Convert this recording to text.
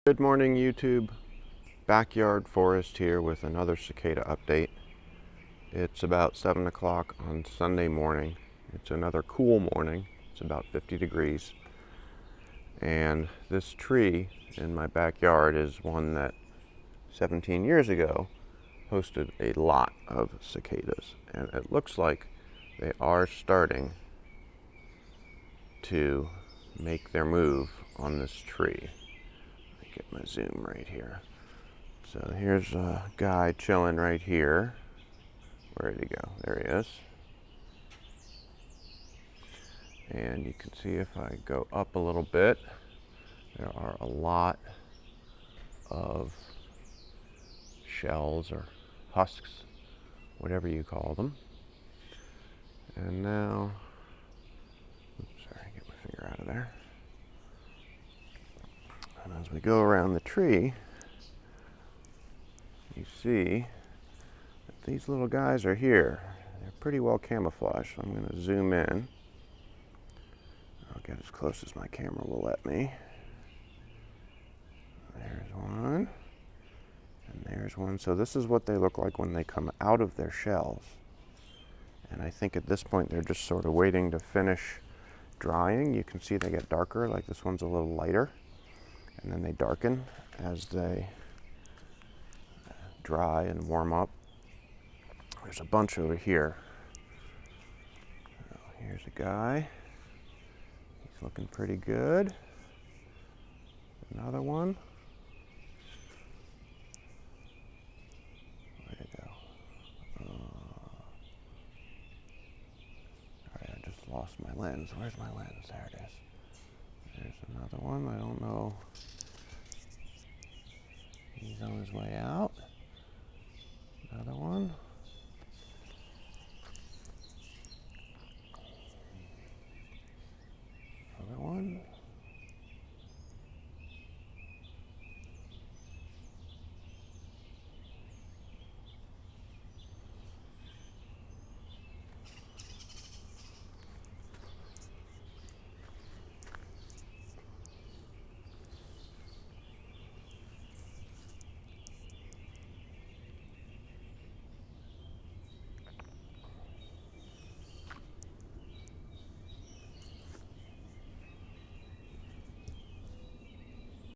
Good morning, YouTube. Backyard Forest here with another cicada update. It's about 7 o'clock on Sunday morning. It's another cool morning. It's about 50 degrees. And this tree in my backyard is one that 17 years ago hosted a lot of cicadas. And it looks like they are starting to make their move on this tree. Get my zoom right here. So here's a guy chilling right here. Where did he go? There he is. And you can see if I go up a little bit, there are a lot of shells or husks, whatever you call them. And now, oops, sorry, get my finger out of there. And as we go around the tree, you see that these little guys are here. They're pretty well camouflaged, so I'm going to zoom in. I'll get as close as my camera will let me. There's one, and there's one. So this is what they look like when they come out of their shells. And I think at this point they're just sort of waiting to finish drying. You can see they get darker, like this one's a little lighter. And then they darken as they dry and warm up. There's a bunch over here. Here's a guy. He's looking pretty good. Another one. Where'd it go? Alright, I just lost my lens. Where's my lens? There it is. There's another one. I don't know. He's on his way out. Another one.